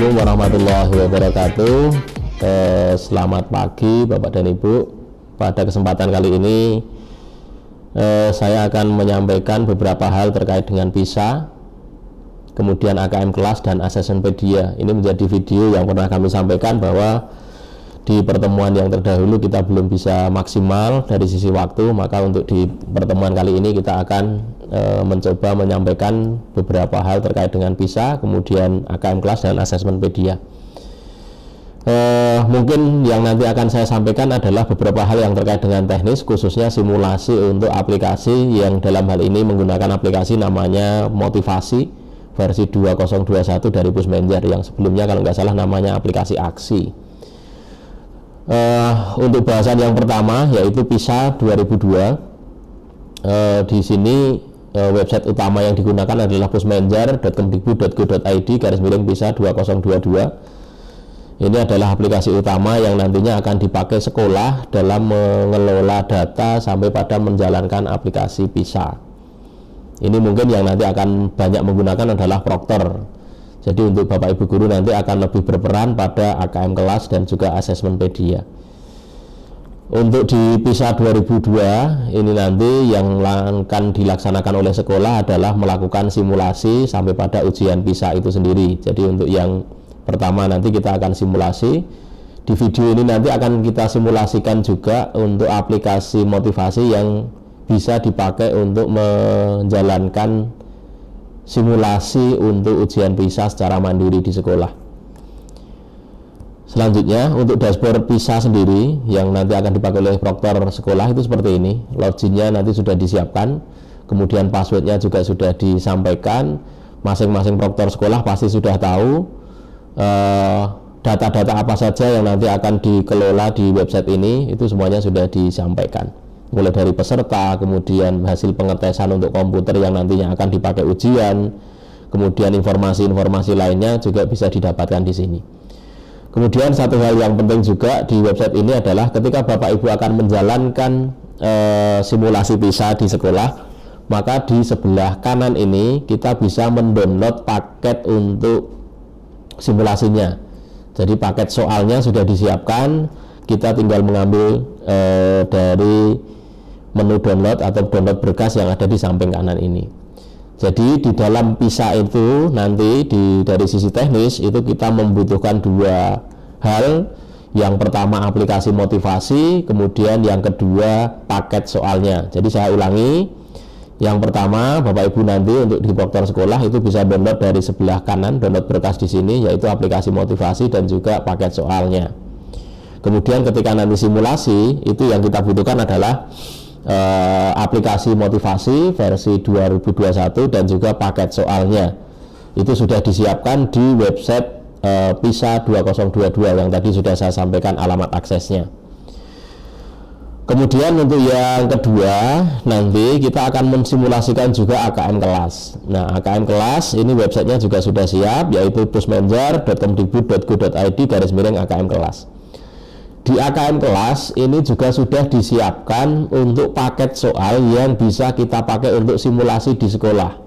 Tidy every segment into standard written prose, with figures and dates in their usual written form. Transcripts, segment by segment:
Assalamualaikum warahmatullahi wabarakatuh. Selamat pagi Bapak dan Ibu. Pada kesempatan kali ini saya akan menyampaikan beberapa hal terkait dengan PISA, kemudian AKM kelas dan Assessmentpedia. Ini menjadi video yang pernah kami sampaikan bahwa di pertemuan yang terdahulu kita belum bisa maksimal dari sisi waktu, maka untuk di pertemuan kali ini kita akan mencoba menyampaikan beberapa hal terkait dengan PISA, kemudian AKM kelas dan Assessmentpedia. Mungkin yang nanti akan saya sampaikan adalah beberapa hal yang terkait dengan teknis, khususnya simulasi untuk aplikasi yang dalam hal ini menggunakan aplikasi namanya Motivasi versi 2021 dari Pusmenjer, yang sebelumnya kalau nggak salah namanya aplikasi Aksi. Untuk bahasan yang pertama yaitu PISA 2002. Di sini website utama yang digunakan adalah pusmenjer.kemdikbud.go.id/PISA 2022. Ini adalah aplikasi utama yang nantinya akan dipakai sekolah dalam mengelola data sampai pada menjalankan aplikasi PISA. Ini mungkin yang nanti akan banyak menggunakan adalah Proctor. Jadi untuk Bapak Ibu guru nanti akan lebih berperan pada AKM kelas dan juga Assessmentpedia. Untuk di PISA 2002 ini nanti yang akan dilaksanakan oleh sekolah adalah melakukan simulasi sampai pada ujian PISA itu sendiri. Jadi untuk yang pertama nanti kita akan simulasi. Di video ini nanti akan kita simulasikan juga untuk aplikasi motivasi yang bisa dipakai untuk menjalankan simulasi untuk ujian PISA secara mandiri di sekolah. Selanjutnya untuk dashboard PISA sendiri yang nanti akan dipakai oleh Proctor sekolah itu seperti ini. Loginnya nanti sudah disiapkan, kemudian passwordnya juga sudah disampaikan. Masing-masing Proctor sekolah pasti sudah tahu data-data apa saja yang nanti akan dikelola di website ini, itu semuanya sudah disampaikan. Mulai dari peserta, kemudian hasil pengetesan untuk komputer yang nantinya akan dipakai ujian, kemudian informasi-informasi lainnya juga bisa didapatkan di sini. Kemudian satu hal yang penting juga di website ini adalah ketika Bapak Ibu akan menjalankan simulasi PISA di sekolah, maka di sebelah kanan ini kita bisa mendownload paket untuk simulasinya. Jadi paket soalnya sudah disiapkan, kita tinggal mengambil dari menu download atau download berkas yang ada di samping kanan ini. Jadi di dalam PISA itu nanti dari sisi teknis itu kita membutuhkan dua hal. Yang pertama aplikasi motivasi, kemudian yang kedua paket soalnya. Jadi saya ulangi, yang pertama Bapak Ibu nanti untuk di Proctor sekolah itu bisa download dari sebelah kanan, download berkas di sini, yaitu aplikasi motivasi dan juga paket soalnya. Kemudian ketika nanti simulasi itu yang kita butuhkan adalah aplikasi motivasi versi 2021 dan juga paket soalnya. Itu sudah disiapkan di website PISA 2022 yang tadi sudah saya sampaikan alamat aksesnya. Kemudian untuk yang kedua nanti kita akan mensimulasikan juga AKM kelas. Nah, AKM kelas ini websitenya juga sudah siap, yaitu pusmenjer.kemdikbud.go.id/AKM kelas. Di AKM kelas ini juga sudah disiapkan untuk paket soal yang bisa kita pakai untuk simulasi di sekolah.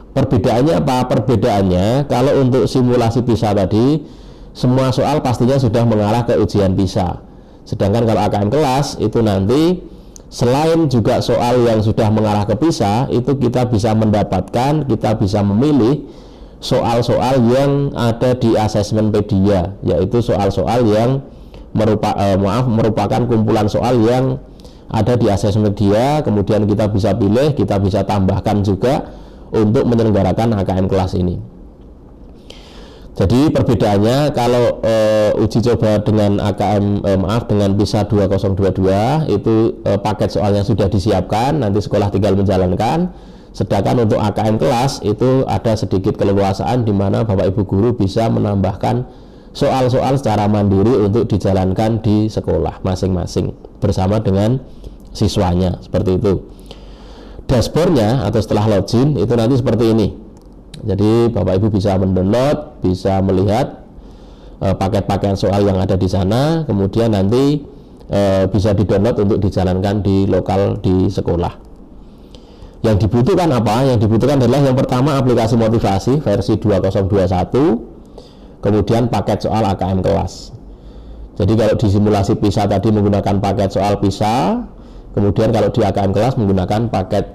Perbedaannya apa? Perbedaannya kalau untuk simulasi PISA tadi semua soal pastinya sudah mengarah ke ujian PISA. Sedangkan kalau AKM kelas itu nanti selain juga soal yang sudah mengarah ke PISA, itu kita bisa mendapatkan, kita bisa memilih soal-soal yang ada di Assessmentpedia, yaitu soal-soal yang merupakan kumpulan soal yang ada di Assessmentpedia. Kemudian kita bisa pilih, kita bisa tambahkan juga untuk menyelenggarakan AKM kelas ini. Jadi perbedaannya kalau uji coba dengan dengan PISA 2022 itu paket soalnya sudah disiapkan, nanti sekolah tinggal menjalankan. Sedangkan untuk AKM kelas itu ada sedikit keleluasaan di mana Bapak Ibu guru bisa menambahkan soal-soal secara mandiri untuk dijalankan di sekolah masing-masing bersama dengan siswanya, seperti itu. Dashboardnya atau setelah login itu nanti seperti ini. Jadi Bapak Ibu bisa mendownload, bisa melihat paket-paket soal yang ada di sana, kemudian nanti bisa didownload untuk dijalankan di lokal di sekolah. Yang dibutuhkan apa? Yang dibutuhkan adalah yang pertama aplikasi motivasi versi 2021, kemudian paket soal AKM kelas. Jadi kalau di simulasi PISA tadi menggunakan paket soal PISA, kemudian kalau di AKM kelas menggunakan paket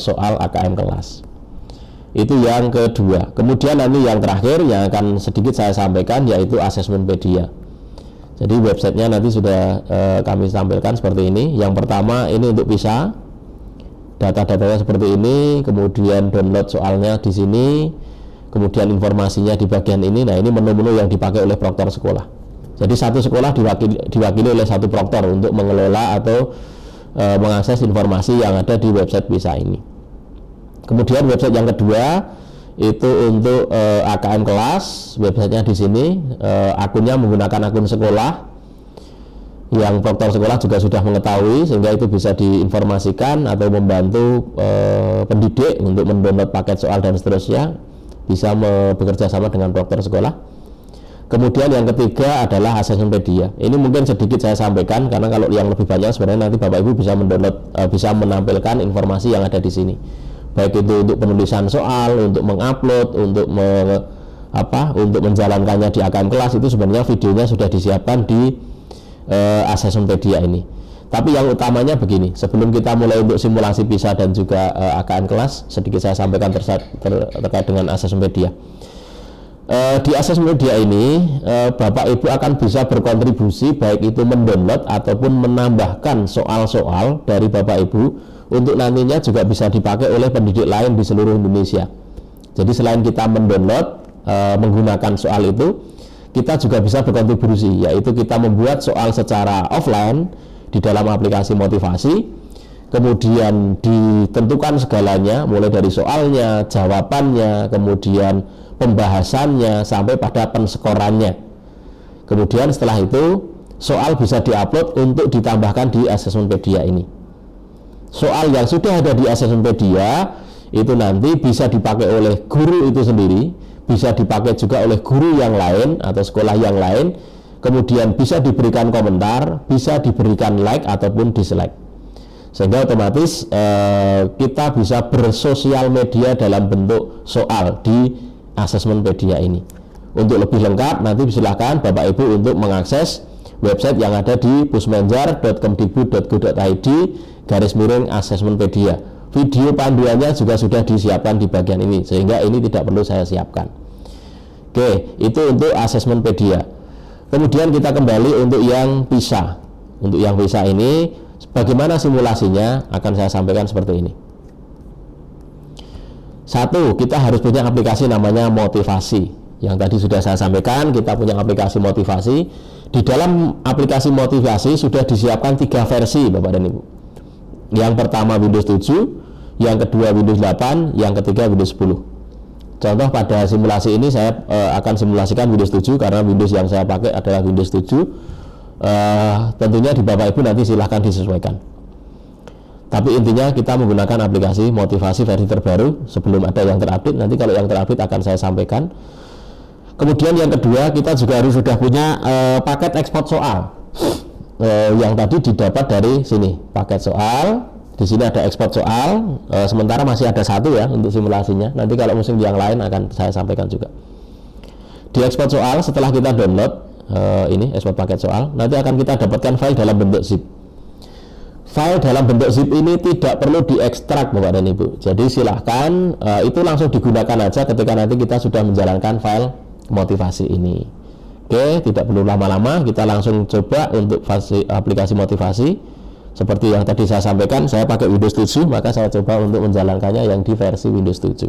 soal AKM kelas. Itu yang kedua. Kemudian nanti yang terakhir yang akan sedikit saya sampaikan yaitu Assessmentpedia. Jadi websitenya nanti sudah kami tampilkan seperti ini. Yang pertama ini untuk PISA, data-datanya seperti ini, kemudian download soalnya di sini, kemudian informasinya di bagian ini. Nah, ini menu-menu yang dipakai oleh proktor sekolah. Jadi satu sekolah diwakili oleh satu proktor untuk mengelola atau mengakses informasi yang ada di website PISA ini. Kemudian website yang kedua itu untuk AKM kelas, websitenya di sini, akunnya menggunakan akun sekolah yang proktor sekolah juga sudah mengetahui, sehingga itu bisa diinformasikan atau membantu pendidik untuk mendownload paket soal dan seterusnya, bisa bekerja sama dengan proktor sekolah. Kemudian yang ketiga adalah Assessmentpedia. Ini mungkin sedikit saya sampaikan karena kalau yang lebih banyak sebenarnya nanti Bapak Ibu bisa mendownload, bisa menampilkan informasi yang ada di sini. Baik itu untuk penulisan soal, untuk mengupload, untuk untuk menjalankannya di AKM kelas, itu sebenarnya videonya sudah disiapkan di Assessmentpedia ini. Tapi yang utamanya begini, sebelum kita mulai untuk simulasi PISA dan juga AKM kelas, sedikit saya sampaikan terkait dengan Assessmentpedia. Di Assessmentpedia ini Bapak Ibu akan bisa berkontribusi, baik itu mendownload ataupun menambahkan soal-soal dari Bapak Ibu untuk nantinya juga bisa dipakai oleh pendidik lain di seluruh Indonesia. Jadi selain kita mendownload menggunakan soal itu, kita juga bisa berkontribusi, yaitu kita membuat soal secara offline di dalam aplikasi motivasi, kemudian ditentukan segalanya mulai dari soalnya, jawabannya, kemudian pembahasannya sampai pada penskorannya. Kemudian setelah itu soal bisa diupload untuk ditambahkan di Assessmentpedia ini. Soal yang sudah ada di Assessmentpedia itu nanti bisa dipakai oleh guru itu sendiri, bisa dipakai juga oleh guru yang lain atau sekolah yang lain, kemudian bisa diberikan komentar, bisa diberikan like ataupun dislike, sehingga otomatis kita bisa bersosial media dalam bentuk soal di Assessmentpedia ini. Untuk lebih lengkap nanti silakan Bapak Ibu untuk mengakses website yang ada di pusmenjar.kemdikbud.go.id/Assessmentpedia. Video panduannya juga sudah disiapkan di bagian ini, sehingga ini tidak perlu saya siapkan. Oke, itu untuk Assessmentpedia. Kemudian kita kembali untuk yang PISA. Untuk yang PISA ini, bagaimana simulasinya akan saya sampaikan seperti ini. Satu, kita harus punya aplikasi namanya Motivasi. Yang tadi sudah saya sampaikan, kita punya aplikasi Motivasi. Di dalam aplikasi Motivasi sudah disiapkan 3 versi Bapak dan Ibu. Yang pertama Windows 7, yang kedua Windows 8, yang ketiga Windows 10. Contoh pada simulasi ini saya akan simulasikan Windows 7 karena Windows yang saya pakai adalah Windows 7. Tentunya di Bapak Ibu nanti silahkan disesuaikan. Tapi intinya kita menggunakan aplikasi Motivasi versi terbaru sebelum ada yang terupdate. Nanti kalau yang terupdate akan saya sampaikan. Kemudian yang kedua, kita juga harus sudah punya paket ekspor soal. Yang tadi didapat dari sini, paket soal. Di sini ada ekspor soal. Sementara masih ada satu ya untuk simulasinya. Nanti kalau musim yang lain akan saya sampaikan juga. Di ekspor soal, setelah kita download ini ekspor paket soal, nanti akan kita dapatkan file dalam bentuk zip. File dalam bentuk zip ini tidak perlu diekstrak Bapak dan Ibu. Jadi silahkan itu langsung digunakan aja ketika nanti kita sudah menjalankan file Motivasi ini. Oke, tidak perlu lama-lama, kita langsung coba untuk aplikasi Motivasi. Seperti yang tadi saya sampaikan, saya pakai Windows 7, maka saya coba untuk menjalankannya yang di versi Windows 7.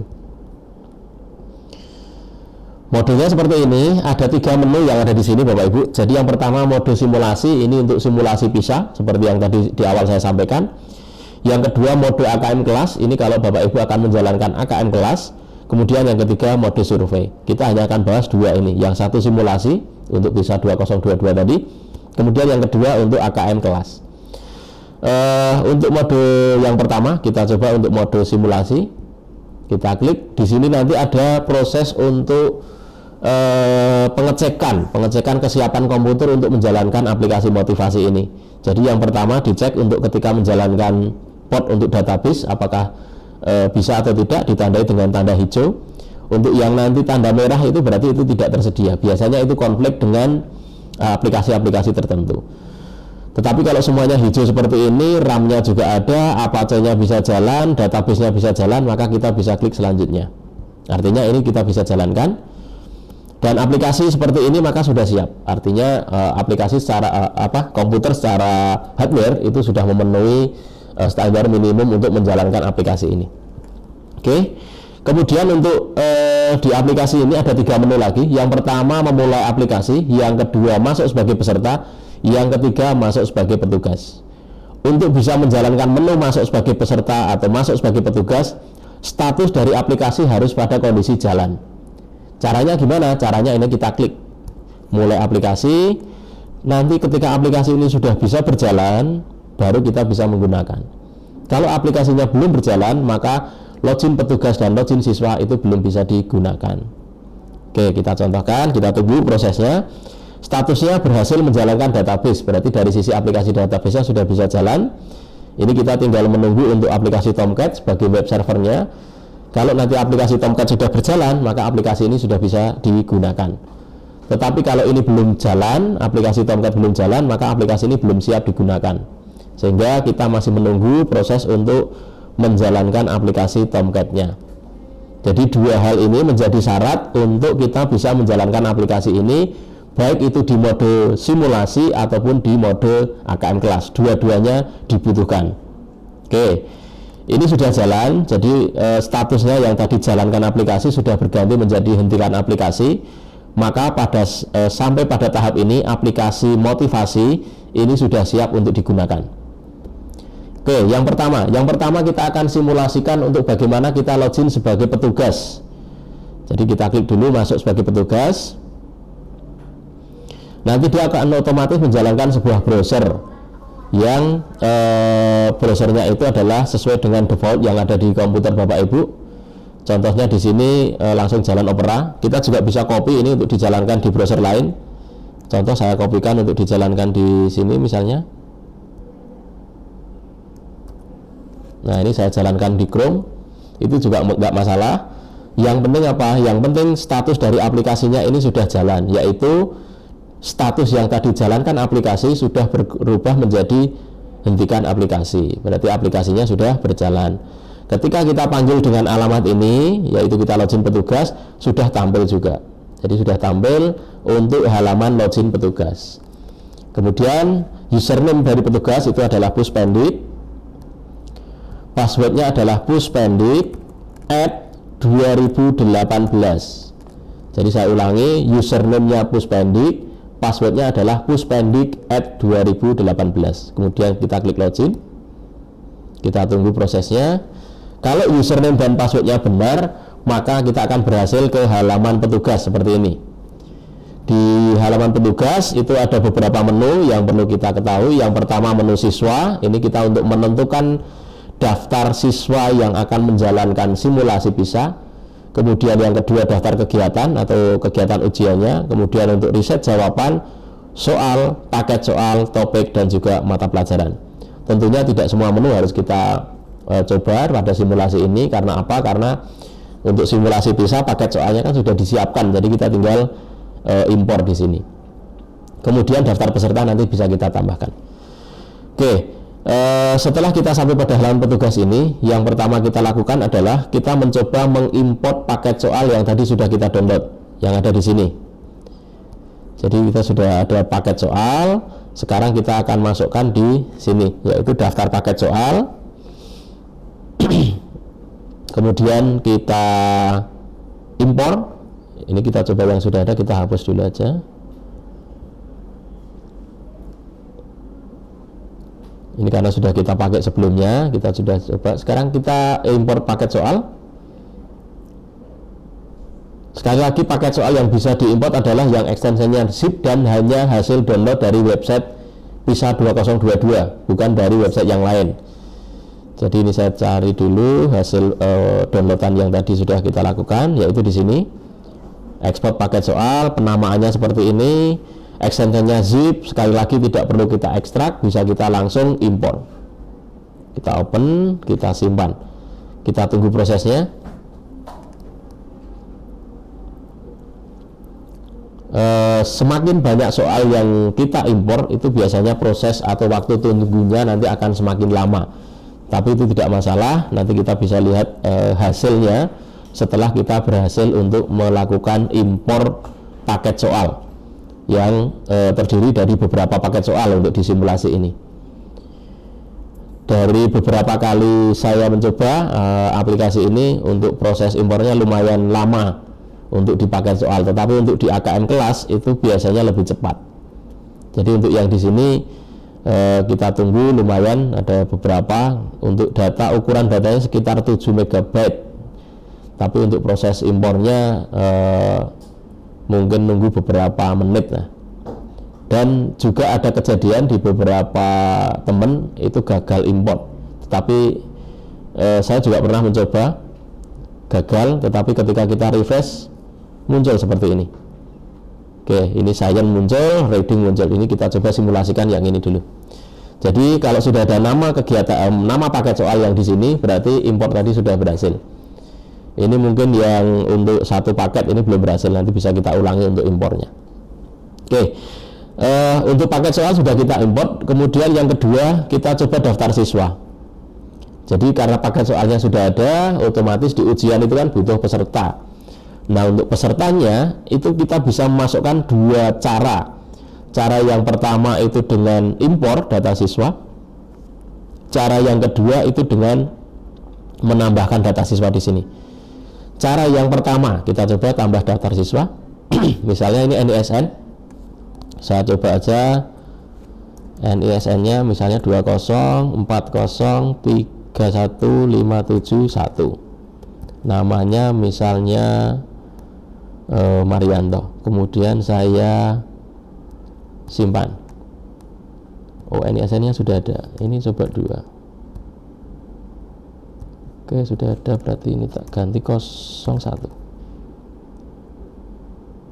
Modenya seperti ini, ada 3 menu yang ada di sini Bapak Ibu. Jadi yang pertama mode simulasi, ini untuk simulasi PISA seperti yang tadi di awal saya sampaikan. Yang kedua mode AKM kelas, ini kalau Bapak Ibu akan menjalankan AKM kelas. Kemudian yang ketiga mode survei. Kita hanya akan bahas 2 ini. Yang satu simulasi untuk PISA 2022 tadi. Kemudian yang kedua untuk AKM kelas. Untuk mode yang pertama kita coba untuk mode simulasi. Kita klik. Di sini nanti ada proses untuk pengecekan kesiapan komputer untuk menjalankan aplikasi Motivasi ini. Jadi yang pertama dicek untuk ketika menjalankan port untuk database apakah bisa atau tidak, ditandai dengan tanda hijau. Untuk yang nanti tanda merah itu berarti itu tidak tersedia. Biasanya itu konflik dengan aplikasi-aplikasi tertentu. Tetapi kalau semuanya hijau seperti ini, RAM-nya juga ada, Apache-nya bisa jalan, database-nya bisa jalan, maka kita bisa klik selanjutnya. Artinya ini kita bisa jalankan. Dan aplikasi seperti ini maka sudah siap. Artinya aplikasi secara komputer secara hardware itu sudah memenuhi standar minimum untuk menjalankan aplikasi ini. Oke. Kemudian untuk di aplikasi ini ada 3 menu lagi. Yang pertama memulai aplikasi, yang kedua masuk sebagai peserta, yang ketiga masuk sebagai petugas. Untuk bisa menjalankan menu masuk sebagai peserta atau masuk sebagai petugas, status dari aplikasi harus pada kondisi jalan. Caranya gimana? Caranya ini kita klik mulai aplikasi. Nanti ketika aplikasi ini sudah bisa berjalan, baru kita bisa menggunakan. Kalau aplikasinya belum berjalan, maka login petugas dan login siswa itu belum bisa digunakan. Oke, kita contohkan, kita tunggu prosesnya. Statusnya berhasil menjalankan database, berarti dari sisi aplikasi database-nya sudah bisa jalan. Ini kita tinggal menunggu untuk aplikasi Tomcat sebagai web servernya. Kalau nanti aplikasi Tomcat sudah berjalan, maka aplikasi ini sudah bisa digunakan. Tetapi kalau ini belum jalan, aplikasi Tomcat belum jalan, maka aplikasi ini belum siap digunakan. Sehingga kita masih menunggu proses untuk menjalankan aplikasi Tomcat-nya. Jadi 2 hal ini menjadi syarat untuk kita bisa menjalankan aplikasi ini, baik itu di mode simulasi ataupun di mode AKM kelas. Dua-duanya dibutuhkan. Oke, ini sudah jalan. Jadi statusnya yang tadi jalankan aplikasi sudah berganti menjadi hentikan aplikasi. Maka sampai pada tahap ini aplikasi motivasi ini sudah siap untuk digunakan. Oke, yang pertama kita akan simulasikan untuk bagaimana kita login sebagai petugas. Jadi kita klik dulu masuk sebagai petugas. Nanti dia akan otomatis menjalankan sebuah browser yang browsernya itu adalah sesuai dengan default yang ada di komputer Bapak Ibu. Contohnya di sini langsung jalan Opera. Kita juga bisa copy ini untuk dijalankan di browser lain. Contoh saya kopikan untuk dijalankan di sini misalnya. Nah, ini saya jalankan di Chrome, itu juga nggak masalah. Yang penting apa? Yang penting status dari aplikasinya ini sudah jalan, yaitu status yang tadi jalankan aplikasi sudah berubah menjadi hentikan aplikasi. Berarti aplikasinya sudah berjalan. Ketika kita panggil dengan alamat ini, yaitu kita login petugas, sudah tampil juga. Jadi sudah tampil untuk halaman login petugas. Kemudian username dari petugas itu adalah Puspendik. Passwordnya adalah puspendik@2018. Jadi saya ulangi, username-nya Puspendik, passwordnya adalah puspendik@2018. Kemudian kita klik login. Kita tunggu prosesnya. Kalau username dan passwordnya benar, maka kita akan berhasil ke halaman petugas seperti ini. Di halaman petugas itu ada beberapa menu yang perlu kita ketahui. Yang pertama menu siswa. Ini kita untuk menentukan daftar siswa yang akan menjalankan simulasi PISA. Kemudian yang kedua daftar kegiatan atau kegiatan ujiannya. Kemudian untuk riset jawaban, soal, paket soal, topik, dan juga mata pelajaran. Tentunya tidak semua menu harus kita coba pada simulasi ini. Karena apa? Karena untuk simulasi PISA paket soalnya kan sudah disiapkan. Jadi kita tinggal impor di sini. Kemudian daftar peserta nanti bisa kita tambahkan. Oke. Setelah kita sampai pada halaman petugas ini, yang pertama kita lakukan adalah kita mencoba mengimport paket soal yang tadi sudah kita download, yang ada di sini. Jadi kita sudah ada paket soal. Sekarang kita akan masukkan di sini, yaitu daftar paket soal. Kemudian kita impor. Ini kita coba yang sudah ada, kita hapus dulu aja. Ini karena sudah kita pakai sebelumnya, kita sudah coba. Sekarang kita import paket soal. Sekali lagi, paket soal yang bisa diimport adalah yang ekstensinya zip dan hanya hasil download dari website PISA 2022, bukan dari website yang lain. Jadi ini saya cari dulu hasil downloadan yang tadi sudah kita lakukan, yaitu di sini. Ekspor paket soal, penamaannya seperti ini. Ekstensinya zip, sekali lagi tidak perlu kita ekstrak, bisa kita langsung import. Kita open, kita simpan. Kita tunggu prosesnya. semakin banyak soal yang kita impor, itu biasanya proses atau waktu tunggunya nanti akan semakin lama. Tapi itu tidak masalah, nanti kita bisa lihat hasilnya setelah kita berhasil untuk melakukan impor paket soal yang terdiri dari beberapa paket soal untuk disimulasi ini. Dari beberapa kali saya mencoba aplikasi ini, untuk proses impornya lumayan lama untuk di paket soal, tetapi untuk di AKM kelas itu biasanya lebih cepat. Jadi untuk yang di sini kita tunggu lumayan, ada beberapa untuk data, ukuran datanya sekitar 7 MB, tapi untuk proses impornya mungkin nunggu beberapa menit lah. Dan juga ada kejadian di beberapa temen itu gagal import, tetapi saya juga pernah mencoba gagal, tetapi ketika kita refresh muncul seperti ini. Oke, ini Science muncul, Reading muncul. Ini kita coba simulasikan yang ini dulu. Jadi kalau sudah ada nama kegiatan, nama paket soal yang di sini, berarti import tadi sudah berhasil. Ini mungkin yang untuk satu paket ini belum berhasil, nanti bisa kita ulangi untuk impornya. Oke, untuk paket soal sudah kita import. Kemudian yang kedua, kita coba daftar siswa. Jadi karena paket soalnya sudah ada, otomatis di ujian itu kan butuh peserta. Nah, untuk pesertanya itu kita bisa memasukkan dua cara. Cara yang pertama itu dengan impor data siswa. Cara yang kedua itu dengan menambahkan data siswa di sini. Cara yang pertama, kita coba tambah daftar siswa. Misalnya ini NISN. Saya coba aja NISN-nya misalnya 204031571. Namanya misalnya Marianto. Kemudian saya simpan. Oh, NISN-nya sudah ada. Ini coba 2. Oke, sudah ada, berarti ini tak ganti 01.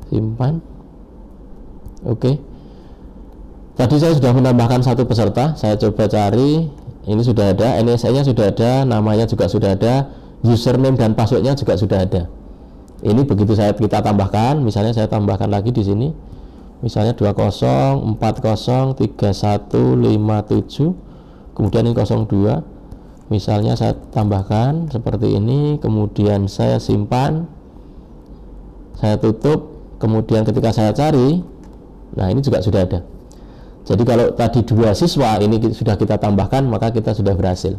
Simpan. Oke. Tadi saya sudah menambahkan satu peserta. Saya coba cari. Ini sudah ada, NISN-nya sudah ada, namanya juga sudah ada, username dan password-nya juga sudah ada. Ini begitu kita tambahkan, misalnya saya tambahkan lagi di sini, misalnya 20403157, kemudian ini 02, misalnya saya tambahkan seperti ini, kemudian saya simpan, saya tutup, kemudian ketika saya cari, nah ini juga sudah ada. Jadi kalau tadi 2 siswa ini sudah kita tambahkan, maka kita sudah berhasil.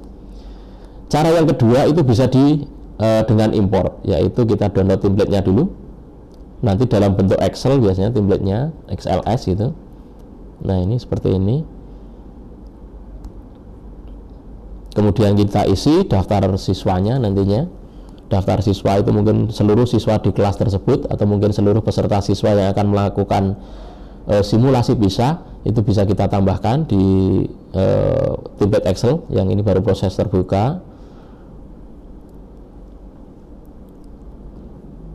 Cara yang kedua itu bisa dengan impor, yaitu kita download template-nya dulu. Nanti dalam bentuk Excel biasanya template-nya XLS gitu. Nah, ini seperti ini. Kemudian kita isi daftar siswanya nantinya. Daftar siswa itu mungkin seluruh siswa di kelas tersebut, atau mungkin seluruh peserta siswa yang akan melakukan simulasi PISA, itu bisa kita tambahkan di template Excel yang ini baru proses terbuka.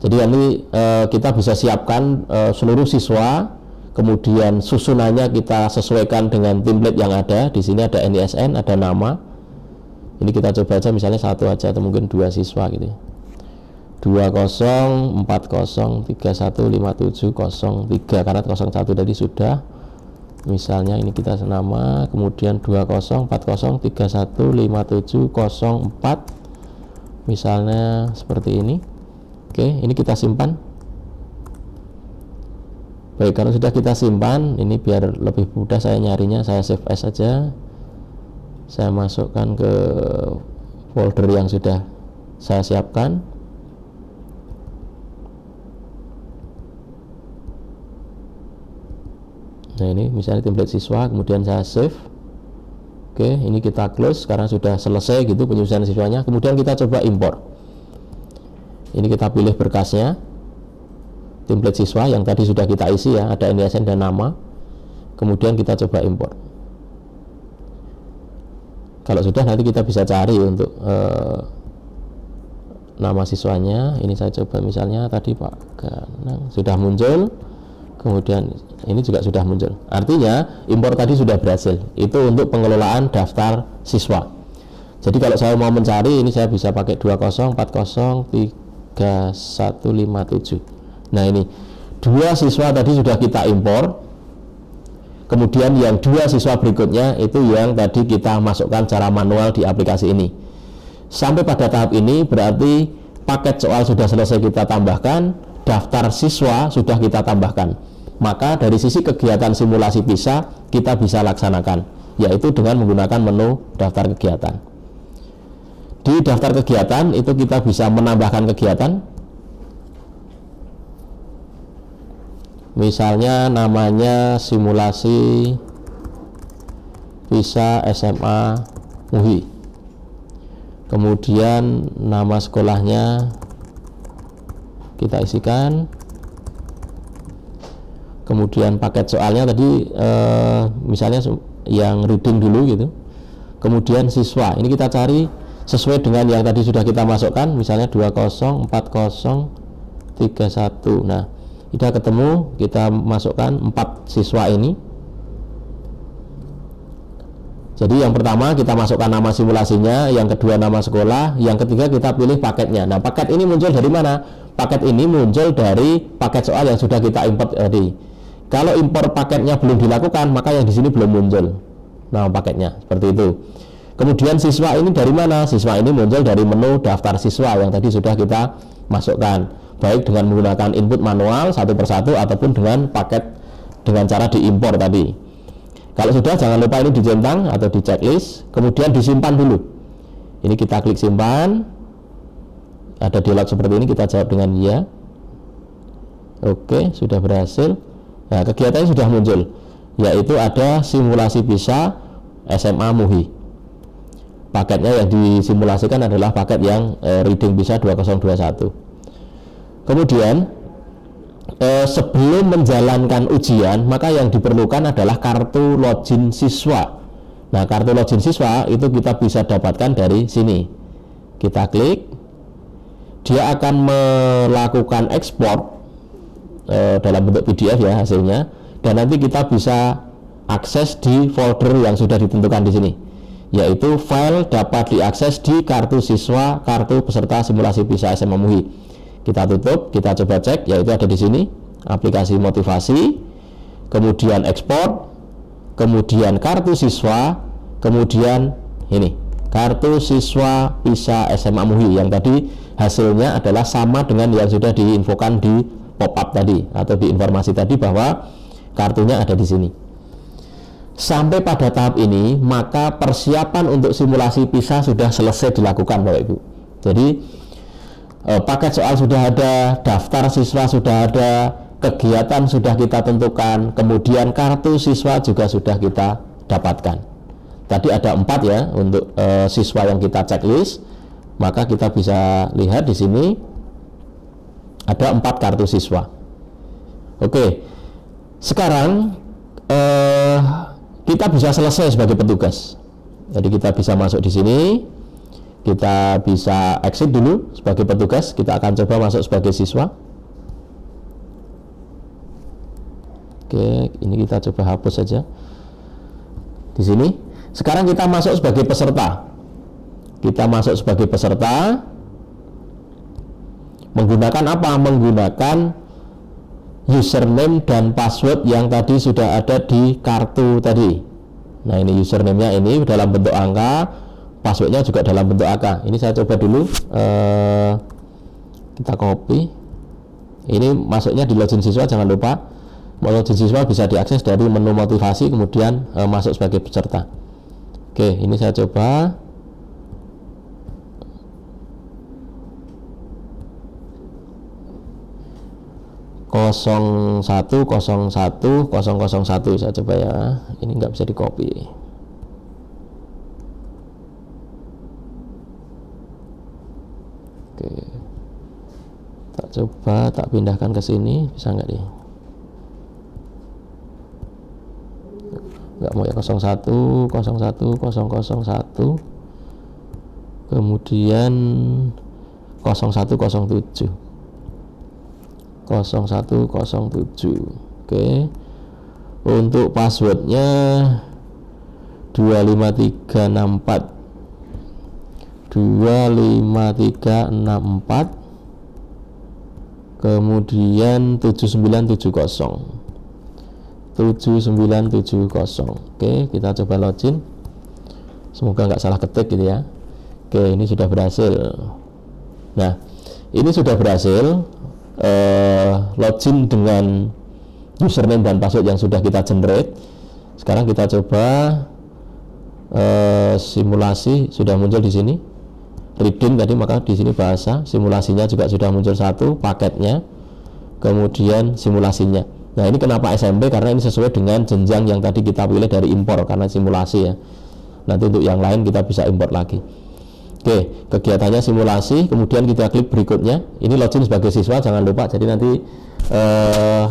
Jadi nanti kita bisa siapkan seluruh siswa, kemudian susunannya kita sesuaikan dengan template yang ada. Di sini ada NISN, ada nama. Ini kita coba aja misalnya 1 aja, atau mungkin 2 siswa gitu. 2040315703, karena 01 tadi sudah. Misalnya ini kita nama, kemudian 2040315704, misalnya seperti ini. Oke, ini kita simpan. Baik, kalau sudah kita simpan, ini biar lebih mudah saya nyarinya, saya save as saja. Saya masukkan ke folder yang sudah saya siapkan. Nah, ini misalnya template siswa, kemudian saya save. Oke, ini kita close, sekarang sudah selesai gitu penyusunan siswanya. Kemudian kita coba import. Ini kita pilih berkasnya, template siswa yang tadi sudah kita isi ya, ada NISN dan nama. Kemudian kita coba import. Kalau sudah, nanti kita bisa cari untuk nama siswanya. Ini saya coba misalnya tadi Pak Ganang, sudah muncul. Kemudian ini juga sudah muncul. Artinya impor tadi sudah berhasil. Itu untuk pengelolaan daftar siswa. Jadi kalau saya mau mencari, ini saya bisa pakai 20403157. Nah, ini 2 siswa tadi sudah kita impor, kemudian yang 2 siswa berikutnya itu yang tadi kita masukkan secara manual di aplikasi ini. Sampai pada tahap ini berarti paket soal sudah selesai kita tambahkan, daftar siswa sudah kita tambahkan. Maka dari sisi kegiatan simulasi PISA kita bisa laksanakan, yaitu dengan menggunakan menu daftar kegiatan. Di daftar kegiatan itu kita bisa menambahkan kegiatan. Misalnya namanya simulasi PISA SMA MUHI. Kemudian nama sekolahnya kita isikan. Kemudian paket soalnya tadi misalnya yang reading dulu gitu. Kemudian siswa, ini kita cari sesuai dengan yang tadi sudah kita masukkan, misalnya 20, 40, 31. Nah, sudah ketemu, kita masukkan 4 siswa ini. Jadi yang pertama kita masukkan nama simulasinya, yang kedua nama sekolah, yang ketiga kita pilih paketnya. Nah, paket ini muncul dari mana? Paket ini muncul dari paket soal yang sudah kita import tadi. Kalau impor paketnya belum dilakukan, maka yang di sini belum muncul nama paketnya, seperti itu. Kemudian siswa ini dari mana? Siswa ini muncul dari menu daftar siswa yang tadi sudah kita masukkan, baik dengan menggunakan input manual satu persatu ataupun dengan paket dengan cara diimpor tadi. Kalau sudah, jangan lupa ini dicentang atau di checklist, kemudian disimpan dulu. Ini kita klik simpan. Ada dialog seperti ini, kita jawab dengan ya. Oke, sudah berhasil. Nah, kegiatannya sudah muncul, yaitu ada simulasi PISA SMA MUHI. Paketnya yang disimulasikan adalah paket yang reading PISA 2021. Kemudian sebelum menjalankan ujian, maka yang diperlukan adalah kartu login siswa. Nah, kartu login siswa itu kita bisa dapatkan dari sini. Kita klik, dia akan melakukan ekspor dalam bentuk PDF ya hasilnya, dan nanti kita bisa akses di folder yang sudah ditentukan di sini, yaitu file dapat diakses di kartu siswa, kartu peserta simulasi PISA SMA MUHI. Kita tutup, kita coba cek, yaitu ada di sini aplikasi motivasi, kemudian ekspor, kemudian kartu siswa, kemudian ini kartu siswa PISA SMA MUHI yang tadi hasilnya adalah sama dengan yang sudah diinfokan di pop-up tadi atau di informasi tadi bahwa kartunya ada di sini. Sampai pada tahap ini, maka persiapan untuk simulasi PISA sudah selesai dilakukan, Bapak Ibu. Jadi paket soal sudah ada, daftar siswa sudah ada, kegiatan sudah kita tentukan, kemudian kartu siswa juga sudah kita dapatkan. Tadi ada 4 ya untuk siswa yang kita checklist, maka kita bisa lihat di sini ada 4 kartu siswa. Oke, sekarang kita bisa selesai sebagai petugas. Jadi kita bisa masuk di sini, kita bisa exit dulu sebagai petugas. Kita akan coba masuk sebagai siswa. Oke, ini kita coba hapus saja di sini. Sekarang kita masuk sebagai peserta. Kita masuk sebagai peserta menggunakan apa? Menggunakan username dan password yang tadi sudah ada di kartu tadi. Nah, ini username-nya ini dalam bentuk angka, passwordnya juga dalam bentuk angka. Ini saya coba dulu, kita copy. Ini masuknya di login siswa, jangan lupa. Login siswa bisa diakses dari menu motivasi, kemudian masuk sebagai peserta. Oke, ini saya coba. satu saya coba ya, ini nggak bisa di copy. Oke, tak coba tak pindahkan ke sini, bisa nggak nih? Nggak mau ya, 01 kemudian 0107. Oke, untuk passwordnya 25364 kemudian 7970. Oke, kita coba login, semoga nggak salah ketik gitu ya. Oke, ini sudah berhasil. Nah, ini sudah berhasil login dengan username dan password yang sudah kita generate. Sekarang kita coba simulasi, sudah muncul di sini reading tadi, maka di sini bahasa simulasinya juga sudah muncul satu paketnya, kemudian simulasinya. Nah, ini kenapa SMP? Karena ini sesuai dengan jenjang yang tadi kita pilih dari impor, karena simulasi ya. Nanti untuk yang lain kita bisa import lagi. Oke, kegiatannya simulasi, kemudian kita klik berikutnya. Ini login sebagai siswa, jangan lupa. Jadi nanti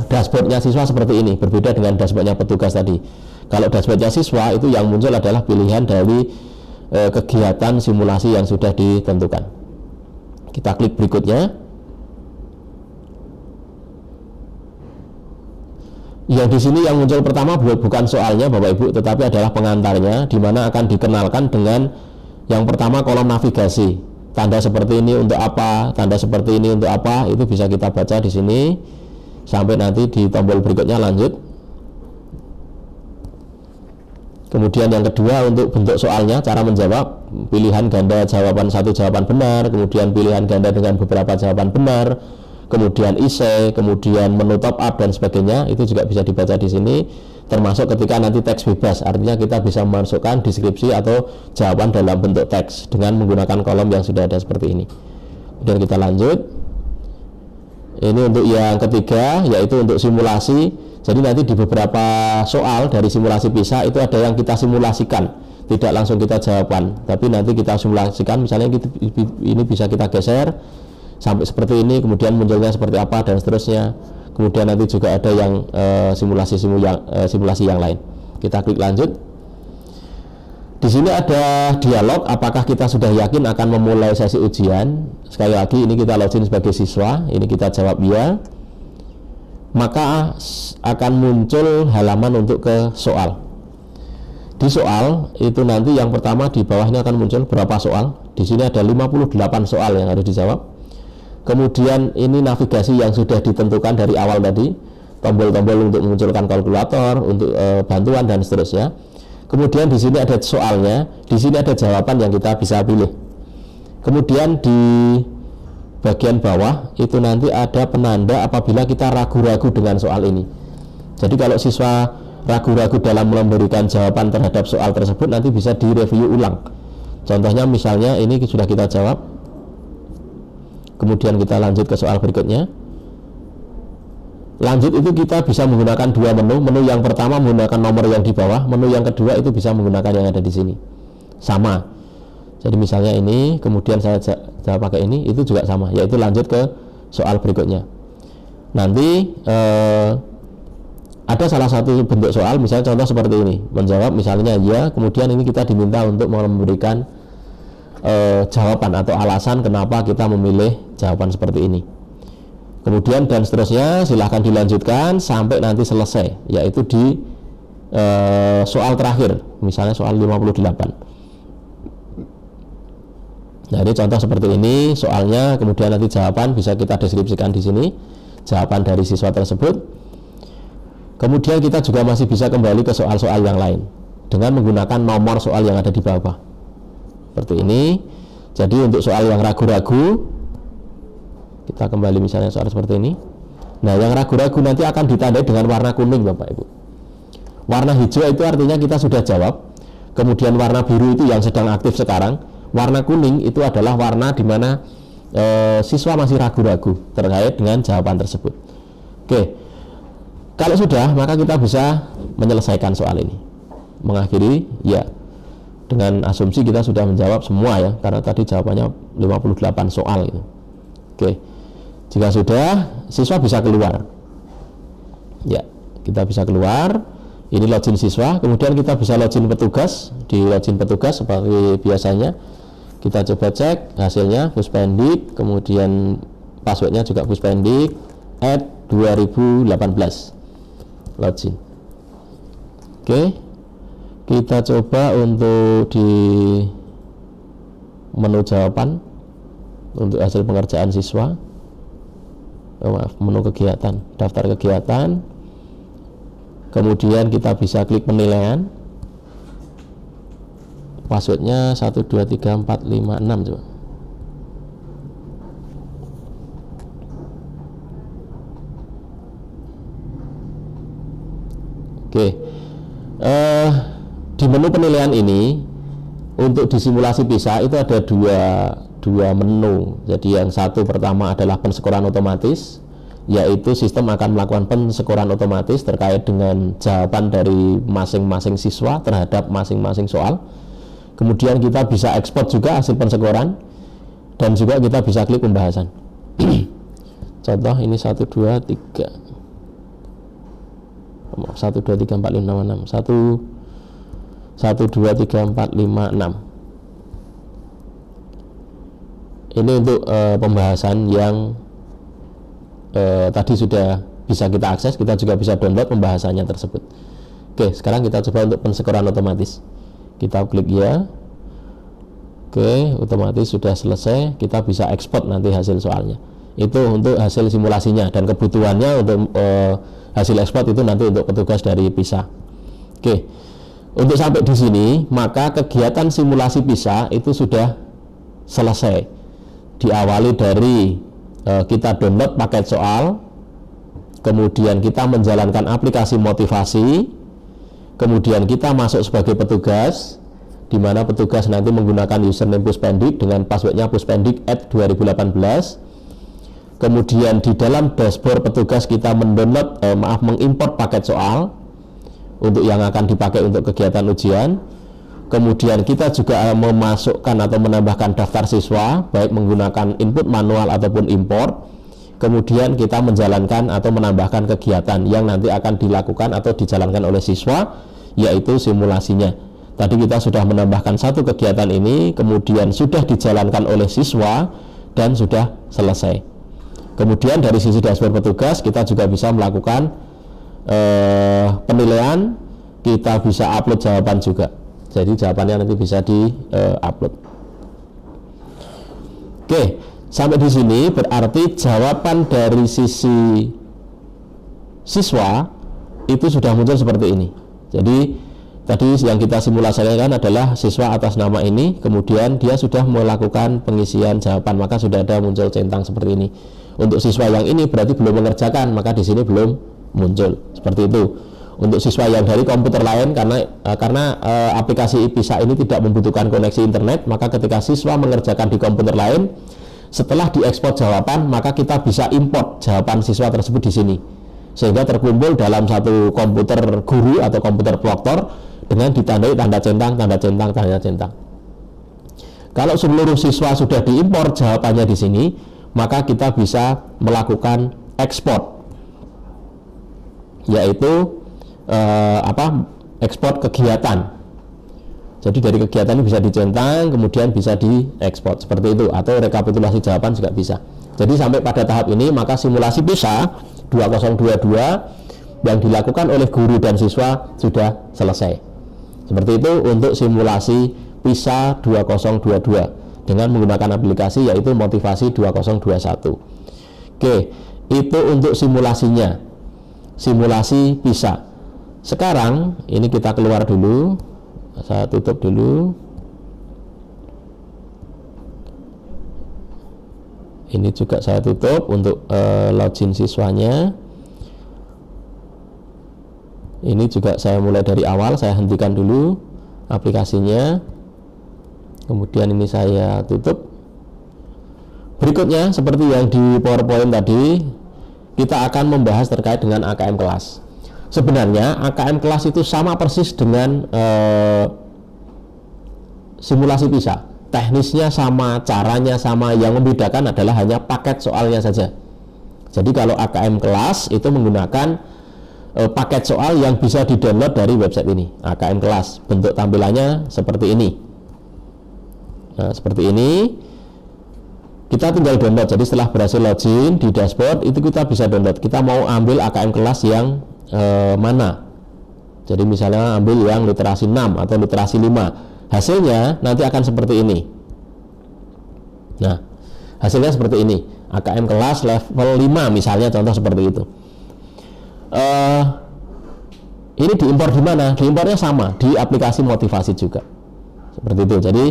dashboardnya siswa seperti ini, berbeda dengan dashboardnya petugas tadi. Kalau dashboardnya siswa itu yang muncul adalah pilihan dari kegiatan simulasi yang sudah ditentukan. Kita klik berikutnya. Yang di sini yang muncul pertama bukan soalnya Bapak Ibu, tetapi adalah pengantarnya, di mana akan dikenalkan dengan yang pertama kolom navigasi. Tanda seperti ini untuk apa, tanda seperti ini untuk apa, itu bisa kita baca di sini sampai nanti di tombol berikutnya lanjut. Kemudian yang kedua untuk bentuk soalnya, cara menjawab, pilihan ganda jawaban satu jawaban benar, kemudian pilihan ganda dengan beberapa jawaban benar, kemudian essay, kemudian menu top up dan sebagainya, itu juga bisa dibaca di sini. Termasuk ketika nanti teks bebas, artinya kita bisa memasukkan deskripsi atau jawaban dalam bentuk teks dengan menggunakan kolom yang sudah ada seperti ini. Kemudian kita lanjut. Ini untuk yang ketiga, yaitu untuk simulasi. Jadi nanti di beberapa soal dari simulasi PISA itu ada yang kita simulasikan, tidak langsung kita jawaban, tapi nanti kita simulasikan. Misalnya ini bisa kita geser sampai seperti ini, kemudian munculnya seperti apa dan seterusnya. Kemudian nanti juga ada yang simulasi yang lain. Kita klik lanjut. Di sini ada dialog, apakah kita sudah yakin akan memulai sesi ujian. Sekali lagi ini kita login sebagai siswa, ini kita jawab ya. Maka akan muncul halaman untuk ke soal. Di soal itu nanti yang pertama di bawahnya akan muncul berapa soal. Di sini ada 58 soal yang harus dijawab. Kemudian ini navigasi yang sudah ditentukan dari awal tadi, tombol-tombol untuk memunculkan kalkulator, untuk bantuan dan seterusnya. Kemudian di sini ada soalnya, di sini ada jawaban yang kita bisa pilih. Kemudian di bagian bawah itu nanti ada penanda apabila kita ragu-ragu dengan soal ini. Jadi kalau siswa ragu-ragu dalam memberikan jawaban terhadap soal tersebut, nanti bisa direview ulang. Contohnya misalnya ini sudah kita jawab, kemudian kita lanjut ke soal berikutnya. Lanjut itu kita bisa menggunakan dua menu. Menu yang pertama menggunakan nomor yang di bawah, menu yang kedua itu bisa menggunakan yang ada di sini. Sama. Jadi misalnya ini, kemudian saya pakai ini, itu juga sama, yaitu lanjut ke soal berikutnya. Nanti ada salah satu bentuk soal, misalnya contoh seperti ini, menjawab misalnya ya, kemudian ini kita diminta untuk memberikan jawaban atau alasan kenapa kita memilih jawaban seperti ini. Kemudian dan seterusnya, silahkan dilanjutkan sampai nanti selesai, yaitu di soal terakhir, misalnya soal 58. Nah, ini contoh seperti ini soalnya, kemudian nanti jawaban bisa kita deskripsikan di sini, jawaban dari siswa tersebut. Kemudian kita juga masih bisa kembali ke soal-soal yang lain dengan menggunakan nomor soal yang ada di bawah. Seperti ini. Jadi untuk soal yang ragu-ragu, kita kembali misalnya soal seperti ini. Nah, yang ragu-ragu nanti akan ditandai dengan warna kuning, Bapak Ibu. Warna hijau itu artinya kita sudah jawab. Kemudian warna biru itu yang sedang aktif sekarang. Warna kuning itu adalah warna di mana siswa masih ragu-ragu terkait dengan jawaban tersebut. Oke, kalau sudah, maka kita bisa menyelesaikan soal ini. Mengakhiri, ya, dengan asumsi kita sudah menjawab semua ya, karena tadi jawabannya 58 soal gitu. Oke, jika sudah, siswa bisa keluar. Ya, kita bisa keluar. Ini login siswa, kemudian kita bisa login petugas. Di login petugas seperti biasanya, kita coba cek hasilnya Puspendik, kemudian passwordnya juga Puspendik @2018 login. Oke, kita coba untuk di menu jawaban untuk hasil pengerjaan siswa. menu kegiatan, daftar kegiatan, kemudian kita bisa klik penilaian, passwordnya 123456 coba. Oke, di menu penilaian ini untuk disimulasi PISA itu ada dua menu. Jadi yang satu pertama adalah penskoran otomatis, yaitu sistem akan melakukan penskoran otomatis terkait dengan jawaban dari masing-masing siswa terhadap masing-masing soal. Kemudian kita bisa ekspor juga hasil penskoran, dan juga kita bisa klik pembahasan. Contoh ini 1 2 3 1 2 3 4 5 6 6 1 2 3 4 5 6. Ini untuk pembahasan yang tadi sudah bisa kita akses. Kita juga bisa download pembahasannya tersebut. Oke, sekarang kita coba untuk penskoran otomatis. Kita klik ya. Oke, otomatis sudah selesai. Kita bisa ekspor nanti hasil soalnya. Itu untuk hasil simulasinya, dan kebutuhannya untuk hasil ekspor itu nanti untuk petugas dari PISA. Oke, untuk sampai di sini maka kegiatan simulasi PISA itu sudah selesai. Diawali dari kita download paket soal, kemudian kita menjalankan aplikasi motivasi, kemudian kita masuk sebagai petugas, di mana petugas nanti menggunakan username Puspendik dengan passwordnya puspendik@2018. Kemudian di dalam dashboard petugas kita mengimport paket soal untuk yang akan dipakai untuk kegiatan ujian. Kemudian kita juga memasukkan atau menambahkan daftar siswa, baik menggunakan input manual ataupun import. Kemudian kita menjalankan atau menambahkan kegiatan yang nanti akan dilakukan atau dijalankan oleh siswa, yaitu simulasinya. Tadi kita sudah menambahkan satu kegiatan ini, kemudian sudah dijalankan oleh siswa dan sudah selesai. Kemudian dari sisi dashboard petugas kita juga bisa melakukan penilaian, kita bisa upload jawaban juga. Jadi jawabannya nanti bisa di-upload. Oke, sampai di sini berarti jawaban dari sisi siswa itu sudah muncul seperti ini. Jadi tadi yang kita simulasikan adalah siswa atas nama ini, kemudian dia sudah melakukan pengisian jawaban, maka sudah ada muncul centang seperti ini. Untuk siswa yang ini berarti belum mengerjakan, maka di sini belum muncul seperti itu. Untuk siswa yang dari komputer lain, karena aplikasi PISA ini tidak membutuhkan koneksi internet, maka ketika siswa mengerjakan di komputer lain, setelah diekspor jawaban, maka kita bisa import jawaban siswa tersebut di sini, sehingga terkumpul dalam satu komputer guru atau komputer proktor dengan ditandai tanda centang, tanda centang, tanda centang. Kalau seluruh siswa sudah diimpor jawabannya di sini, maka kita bisa melakukan ekspor, yaitu ekspor kegiatan. Jadi dari kegiatan ini bisa dicentang, kemudian bisa diekspor seperti itu, atau rekapitulasi jawaban juga bisa. Jadi sampai pada tahap ini maka simulasi PISA 2022 yang dilakukan oleh guru dan siswa sudah selesai. Seperti itu untuk simulasi PISA 2022 dengan menggunakan aplikasi yaitu Motivasi 2021. Oke, itu untuk simulasinya, simulasi PISA. Sekarang ini kita keluar dulu, saya tutup dulu. Ini juga saya tutup untuk login siswanya. Ini juga saya mulai dari awal, saya hentikan dulu aplikasinya. Kemudian ini saya tutup. Berikutnya seperti yang di PowerPoint tadi, kita akan membahas terkait dengan AKM kelas. Sebenarnya AKM kelas itu sama persis dengan simulasi PISA. Teknisnya sama, caranya sama, yang membedakan adalah hanya paket soalnya saja. Jadi kalau AKM kelas itu menggunakan paket soal yang bisa di-download dari website ini. AKM kelas, bentuk tampilannya seperti ini. Nah, seperti ini kita tinggal download. Jadi setelah berhasil login di dashboard itu kita bisa download. Kita mau ambil AKM kelas yang mana. Jadi misalnya ambil yang literasi 6 atau literasi 5. Hasilnya nanti akan seperti ini. Nah, hasilnya seperti ini. AKM kelas level 5 misalnya, contoh seperti itu. Ini diimpor di mana? Diimpornya sama di aplikasi motivasi juga, seperti itu. Jadi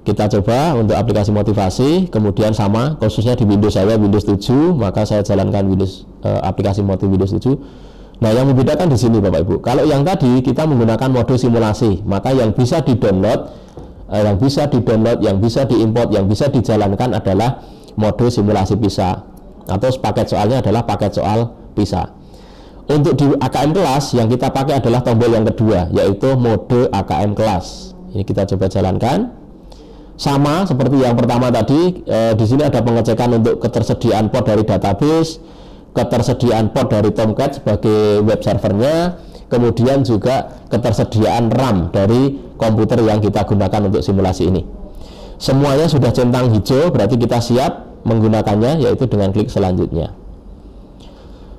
kita coba untuk aplikasi motivasi, kemudian sama khususnya di Windows saya Windows 7, maka saya jalankan aplikasi Windows 7. Nah, yang membedakan di sini Bapak Ibu, kalau yang tadi kita menggunakan mode simulasi, maka yang bisa di-download, yang bisa diimport, yang bisa dijalankan adalah mode simulasi PISA, atau paket soalnya adalah paket soal PISA. Untuk di AKM kelas yang kita pakai adalah tombol yang kedua, yaitu mode AKM kelas. Ini kita coba jalankan. Sama seperti yang pertama tadi, di sini ada pengecekan untuk ketersediaan port dari database, ketersediaan port dari Tomcat sebagai web servernya, kemudian juga ketersediaan RAM dari komputer yang kita gunakan untuk simulasi ini. Semuanya sudah centang hijau, berarti kita siap menggunakannya, yaitu dengan klik selanjutnya.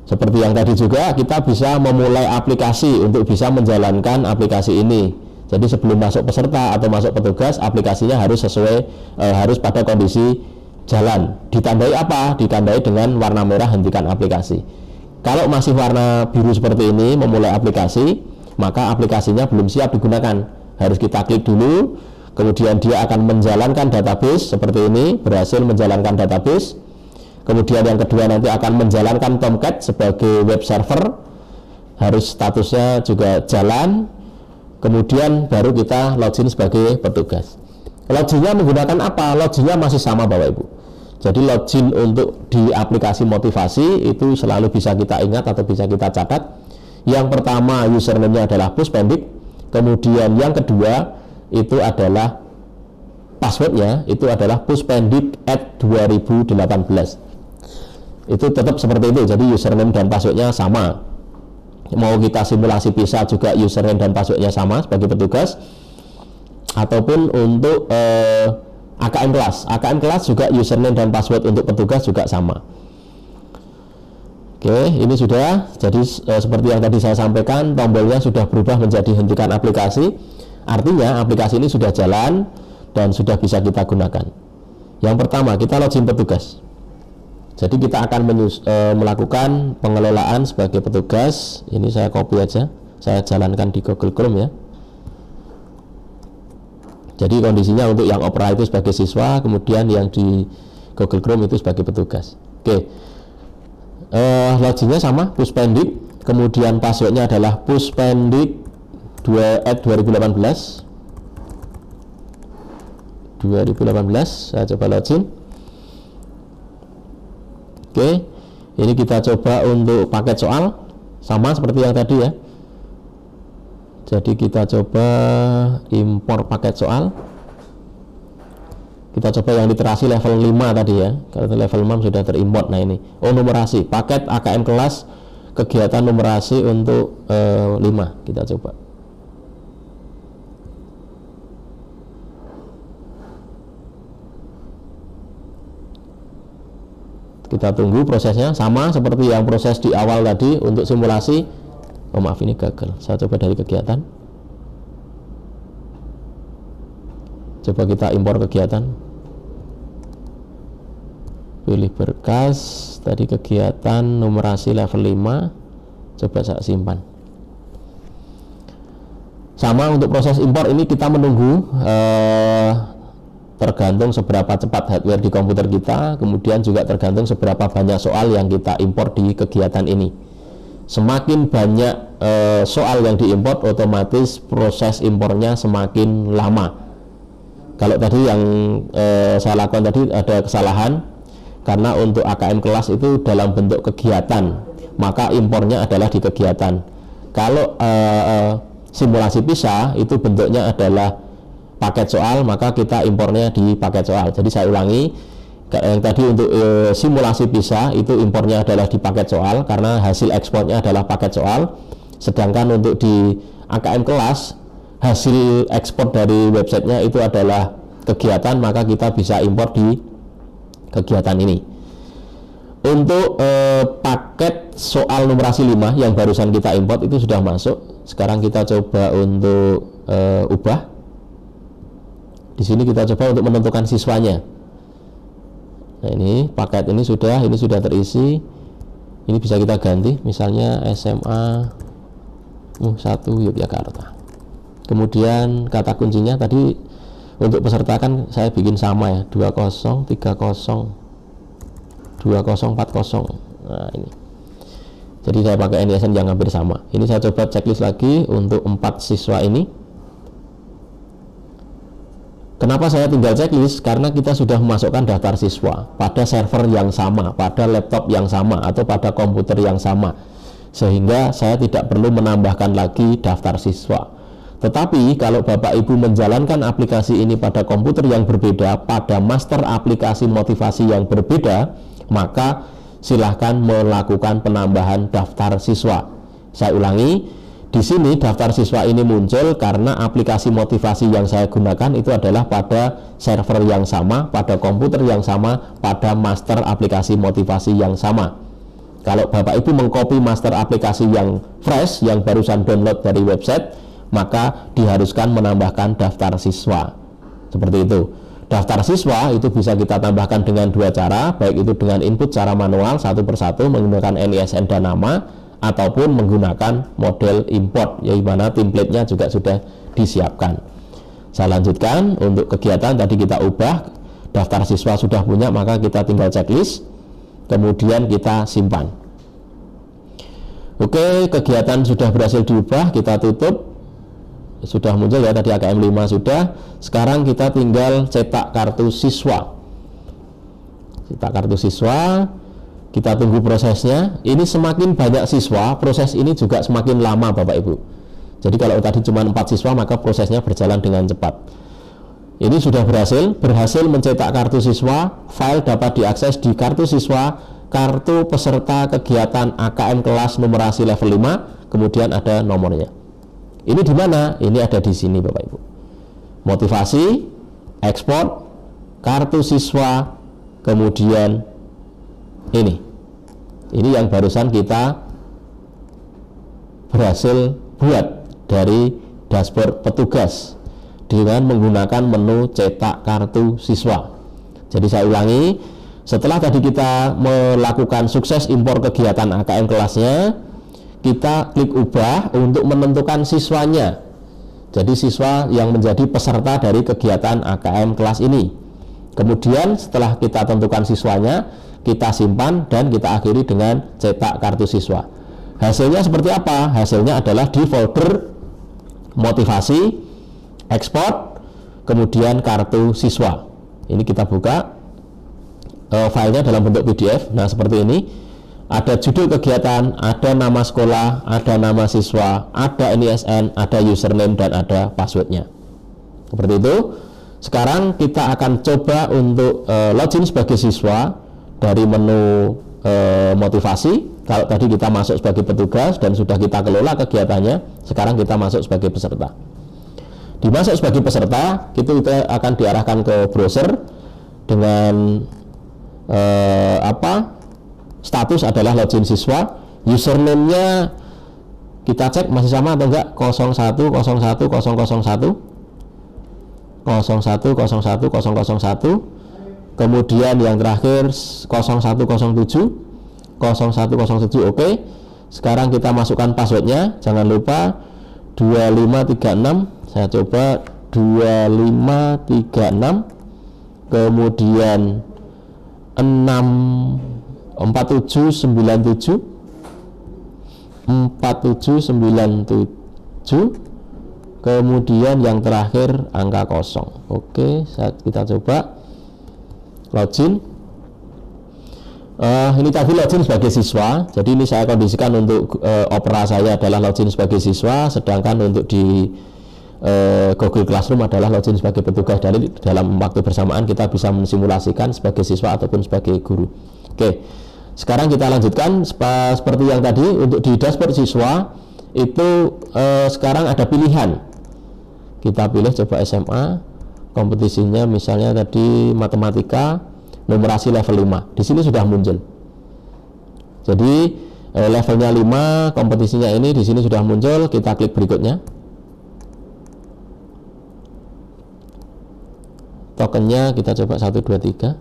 Seperti yang tadi juga, kita bisa memulai aplikasi untuk bisa menjalankan aplikasi ini. Jadi sebelum masuk peserta atau masuk petugas, aplikasinya harus harus pada kondisi jalan. Ditandai apa? Ditandai dengan warna merah hentikan aplikasi. Kalau masih warna biru seperti ini memulai aplikasi, maka aplikasinya belum siap digunakan. Harus kita klik dulu, kemudian dia akan menjalankan database seperti ini, berhasil menjalankan database. Kemudian yang kedua nanti akan menjalankan Tomcat sebagai web server, harus statusnya juga jalan. Kemudian baru kita login sebagai petugas. Loginnya menggunakan apa? Loginnya masih sama Bapak Ibu. Jadi login untuk di aplikasi motivasi itu selalu bisa kita ingat atau bisa kita catat. Yang pertama username-nya adalah Puspendik, kemudian yang kedua itu adalah passwordnya, itu adalah puspendik@2018. Itu tetap seperti itu, jadi username dan passwordnya sama. Mau kita simulasi PISA juga username dan passwordnya sama sebagai petugas, ataupun untuk AKM kelas juga username dan password untuk petugas juga sama. Oke, ini sudah. Jadi seperti yang tadi saya sampaikan, tombolnya sudah berubah menjadi hentikan aplikasi. Artinya aplikasi ini sudah jalan dan sudah bisa kita gunakan. Yang pertama, kita login petugas. Jadi kita akan melakukan pengelolaan sebagai petugas. Ini saya copy aja, saya jalankan di Google Chrome ya. Jadi kondisinya untuk yang Opera itu sebagai siswa, kemudian yang di Google Chrome itu sebagai petugas. Oke, loginnya sama, Puspendik, kemudian passwordnya adalah Puspendik 2018. Saya coba login. Oke, ini kita coba untuk paket soal, sama seperti yang tadi ya. Jadi kita coba impor paket soal. Kita coba yang literasi level 5 tadi ya. Kalau level 6 sudah terimport. Nah ini, numerasi, paket AKM kelas kegiatan numerasi untuk 5. Kita coba. Kita tunggu prosesnya, sama seperti yang proses di awal tadi untuk simulasi. Oh maaf, ini gagal. Saya coba dari kegiatan. Coba kita impor kegiatan. Pilih berkas. Tadi kegiatan numerasi level 5. Coba saya simpan. Sama untuk proses impor ini kita menunggu. Tergantung seberapa cepat hardware di komputer kita. Kemudian juga tergantung seberapa banyak soal yang kita impor di kegiatan ini. Semakin banyak soal yang diimport, otomatis proses impornya semakin lama. Kalau tadi yang saya lakukan tadi ada kesalahan, karena untuk AKM kelas itu dalam bentuk kegiatan, maka impornya adalah di kegiatan. Kalau simulasi PISA itu bentuknya adalah paket soal, maka kita impornya di paket soal. Jadi saya ulangi, yang tadi untuk simulasi PISA itu impornya adalah di paket soal karena hasil ekspornya adalah paket soal. Sedangkan untuk di AKM kelas hasil ekspor dari websitenya itu adalah kegiatan, maka kita bisa impor di kegiatan ini. Untuk paket soal numerasi 5 yang barusan kita import itu sudah masuk. Sekarang kita coba untuk ubah. Di sini kita coba untuk menentukan siswanya. Nah, ini paket ini sudah terisi. Ini bisa kita ganti, misalnya SMA 1 Yogyakarta. Kemudian kata kuncinya tadi untuk peserta kan saya bikin sama ya, 2030 2040. Nah, ini. Jadi saya pakai NISN yang hampir sama. Ini saya coba checklist lagi untuk 4 siswa ini. Kenapa saya tinggal checklist? Karena kita sudah memasukkan daftar siswa pada server yang sama, pada laptop yang sama, atau pada komputer yang sama, sehingga saya tidak perlu menambahkan lagi daftar siswa. Tetapi kalau Bapak Ibu menjalankan aplikasi ini pada komputer yang berbeda, pada master aplikasi motivasi yang berbeda, maka silahkan melakukan penambahan daftar siswa. Saya ulangi, di sini daftar siswa ini muncul karena aplikasi motivasi yang saya gunakan itu adalah pada server yang sama, pada komputer yang sama, pada master aplikasi motivasi yang sama. Kalau Bapak Ibu mengcopy master aplikasi yang fresh, yang barusan download dari website, maka diharuskan menambahkan daftar siswa. Seperti itu. Daftar siswa itu bisa kita tambahkan dengan 2 cara, baik itu dengan input secara manual satu persatu menggunakan NISN dan nama, ataupun menggunakan model import, yaitu mana template-nya juga sudah disiapkan. Saya lanjutkan untuk kegiatan tadi kita ubah, daftar siswa sudah punya, maka kita tinggal checklist, kemudian kita simpan. Oke, kegiatan sudah berhasil diubah, kita tutup. Sudah muncul ya tadi AKM 5 sudah. Sekarang kita tinggal cetak kartu siswa. Cetak kartu siswa. Kita tunggu prosesnya. Ini semakin banyak siswa, proses ini juga semakin lama Bapak Ibu. Jadi kalau tadi cuma 4 siswa, maka prosesnya berjalan dengan cepat. Ini sudah berhasil mencetak kartu siswa. File dapat diakses di kartu siswa, kartu peserta kegiatan AKM kelas numerasi level 5, kemudian ada nomornya. Ini di mana? Ini ada di sini Bapak Ibu. Motivasi, ekspor, kartu siswa, kemudian ini yang barusan kita berhasil buat dari dashboard petugas dengan menggunakan menu cetak kartu siswa. Jadi saya ulangi, setelah tadi kita melakukan sukses impor kegiatan AKM kelasnya, kita klik ubah untuk menentukan siswanya. Jadi siswa yang menjadi peserta dari kegiatan AKM kelas ini. Kemudian setelah kita tentukan siswanya, kita simpan dan kita akhiri dengan cetak kartu siswa. Hasilnya seperti apa? Hasilnya adalah di folder motivasi, ekspor, kemudian kartu siswa. Ini kita buka filenya dalam bentuk PDF. Nah, seperti ini. Ada judul kegiatan, ada nama sekolah, ada nama siswa, ada NISN, ada username, dan ada passwordnya. Seperti itu. Sekarang kita akan coba untuk login sebagai siswa dari menu motivasi. Kalau tadi kita masuk sebagai petugas dan sudah kita kelola kegiatannya, sekarang kita masuk sebagai peserta. Dimasuk sebagai peserta, kita akan diarahkan ke browser dengan status adalah login siswa. Username-nya kita cek masih sama atau enggak, 01010001 01010001. Kemudian yang terakhir 0107 0107. Oke. Sekarang kita masukkan passwordnya, jangan lupa 2536. Saya coba 2536, kemudian 4797 4797, kemudian yang terakhir angka 0. Oke, kita coba login. Ini tadi login sebagai siswa. Jadi ini saya kondisikan untuk opera saya adalah login sebagai siswa, sedangkan untuk di Google Classroom adalah login sebagai petugas. Dari dalam waktu bersamaan kita bisa mensimulasikan sebagai siswa ataupun sebagai guru. Oke, sekarang kita lanjutkan seperti yang tadi. Untuk di dashboard siswa itu sekarang ada pilihan. Kita pilih coba SMA, kompetisinya misalnya tadi matematika numerasi level 5. Di sini sudah muncul. Jadi levelnya 5, kompetisinya ini di sini sudah muncul. Kita klik berikutnya. Tokennya kita coba 1, 2, 3.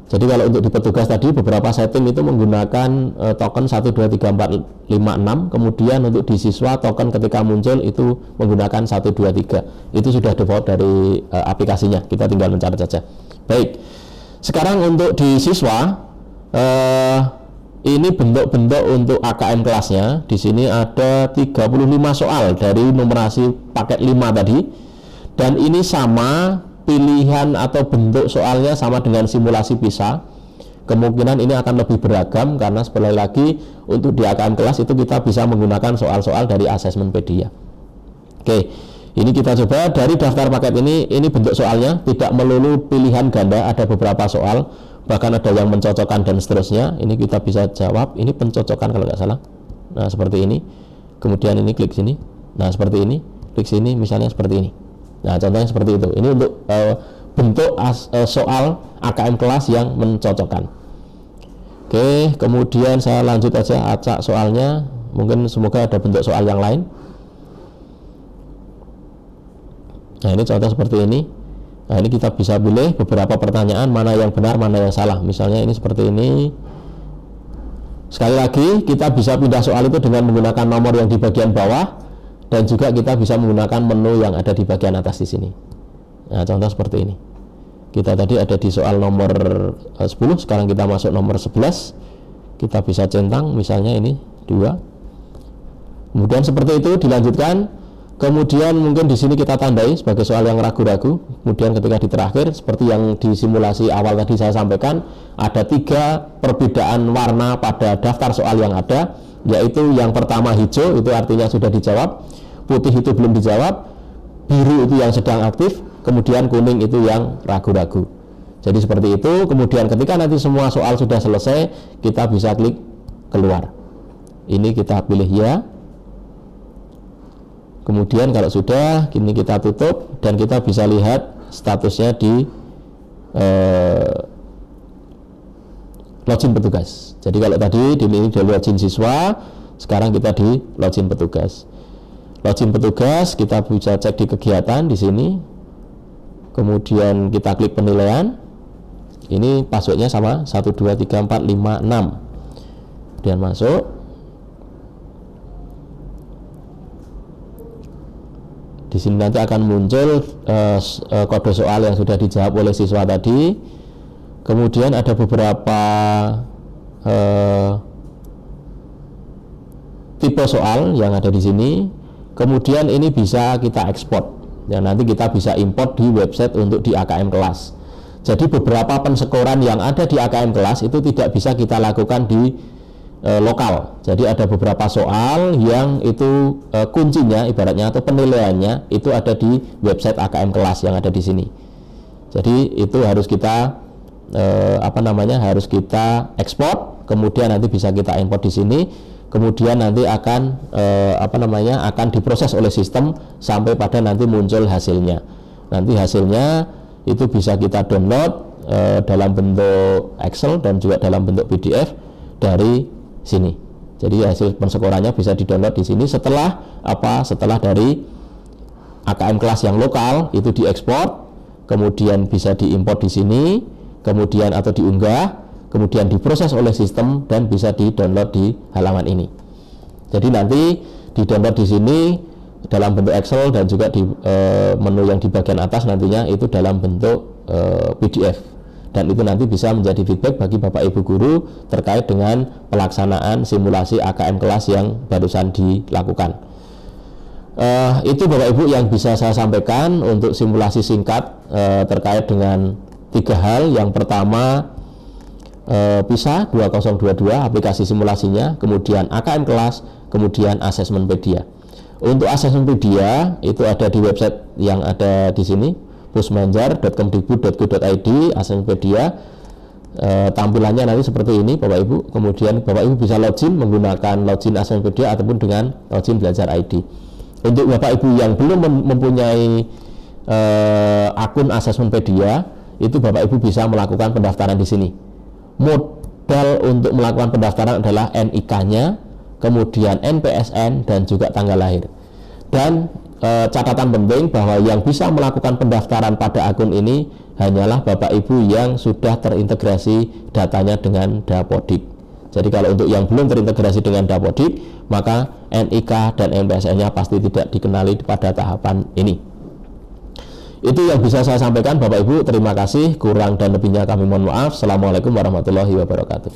Jadi kalau untuk di petugas tadi beberapa setting itu menggunakan token 1, 2, 3, 4, 5, 6. Kemudian untuk di siswa token ketika muncul itu menggunakan 1, 2, 3. Itu sudah default dari aplikasinya. Kita tinggal mencatat saja. Baik. Sekarang untuk di siswa ini bentuk-bentuk untuk AKM kelasnya. Di sini ada 35 soal dari numerasi paket 5 tadi. Dan ini sama pilihan atau bentuk soalnya sama dengan simulasi PISA. Kemungkinan ini akan lebih beragam karena sekali lagi untuk di AKM kelas itu kita bisa menggunakan soal-soal dari Assessmentpedia. Oke, ini kita coba dari daftar paket ini bentuk soalnya tidak melulu pilihan ganda, ada beberapa soal, bahkan ada yang mencocokkan dan seterusnya. Ini kita bisa jawab, ini pencocokan kalau nggak salah. Nah, seperti ini. Kemudian ini klik sini. Nah, seperti ini. Klik sini misalnya seperti ini. Nah, contohnya seperti itu. Ini untuk bentuk soal AKM kelas yang mencocokkan. Oke, kemudian saya lanjut aja acak soalnya. Mungkin semoga ada bentuk soal yang lain. Nah, ini contoh seperti ini. Nah, ini kita bisa pilih beberapa pertanyaan, mana yang benar, mana yang salah. Misalnya ini seperti ini. Sekali lagi, kita bisa pindah soal itu dengan menggunakan nomor yang di bagian bawah. Dan juga kita bisa menggunakan menu yang ada di bagian atas di sini. Nah, contoh seperti ini. Kita tadi ada di soal nomor 10, sekarang kita masuk nomor 11. Kita bisa centang, misalnya ini 2. Kemudian seperti itu dilanjutkan. Kemudian mungkin di sini kita tandai sebagai soal yang ragu-ragu. Kemudian ketika di terakhir, seperti yang di simulasi awal tadi saya sampaikan, ada 3 perbedaan warna pada daftar soal yang ada, yaitu yang pertama hijau, itu artinya sudah dijawab, putih itu belum dijawab, biru itu yang sedang aktif, kemudian kuning itu yang ragu-ragu. Jadi seperti itu. Kemudian ketika nanti semua soal sudah selesai, kita bisa klik keluar. Ini kita pilih ya. Kemudian kalau sudah, ini kita tutup dan kita bisa lihat statusnya di login petugas. Jadi kalau tadi di login siswa, sekarang kita di login petugas. Login petugas kita bisa cek di kegiatan di sini. Kemudian kita klik penilaian. Ini passwordnya sama 1, 2, 3, 4, 5, 6. Kemudian masuk. Di sini nanti akan muncul kode soal yang sudah dijawab oleh siswa tadi. Kemudian ada beberapa tipe soal yang ada di sini. Kemudian ini bisa kita ekspor. Dan nanti kita bisa import di website untuk di AKM kelas. Jadi beberapa penskoran yang ada di AKM kelas itu tidak bisa kita lakukan di lokal. Jadi ada beberapa soal yang itu kuncinya ibaratnya atau penilaiannya itu ada di website AKM kelas yang ada di sini. Jadi itu harus kita harus kita ekspor, kemudian nanti bisa kita import di sini, kemudian nanti akan akan diproses oleh sistem sampai pada nanti muncul hasilnya. Nanti hasilnya itu bisa kita download dalam bentuk Excel dan juga dalam bentuk PDF dari sini. Jadi hasil penskorannya bisa didownload di sini setelah dari AKM kelas yang lokal itu diekspor, kemudian bisa diimport di sini, kemudian atau diunggah, kemudian diproses oleh sistem dan bisa didownload di halaman ini. Jadi nanti didownload di sini dalam bentuk Excel dan juga di menu yang di bagian atas nantinya itu dalam bentuk PDF. Dan itu nanti bisa menjadi feedback bagi Bapak Ibu guru terkait dengan pelaksanaan simulasi AKM kelas yang barusan dilakukan. Itu Bapak Ibu yang bisa saya sampaikan untuk simulasi singkat terkait dengan 3 hal. Yang pertama PISA 2022 aplikasi simulasinya, kemudian AKM kelas, kemudian Assessmentpedia. Untuk Assessmentpedia itu ada di website yang ada di sini, pusmanjar.kemdikbud.go.id, Assessmentpedia. Tampilannya nanti seperti ini Bapak Ibu. Kemudian Bapak Ibu bisa login menggunakan login Assessmentpedia ataupun dengan login Belajar ID. Untuk Bapak Ibu yang belum mempunyai akun Assessmentpedia, itu Bapak Ibu bisa melakukan pendaftaran di sini. Modal untuk melakukan pendaftaran adalah NIK-nya, kemudian NPSN dan juga tanggal lahir. Dan catatan penting bahwa yang bisa melakukan pendaftaran pada akun ini hanyalah Bapak Ibu yang sudah terintegrasi datanya dengan Dapodik. Jadi kalau untuk yang belum terintegrasi dengan Dapodik, maka NIK dan NPSN-nya pasti tidak dikenali pada tahapan ini. Itu yang bisa saya sampaikan Bapak Ibu. Terima kasih. Kurang dan lebihnya kami mohon maaf. Assalamualaikum warahmatullahi wabarakatuh.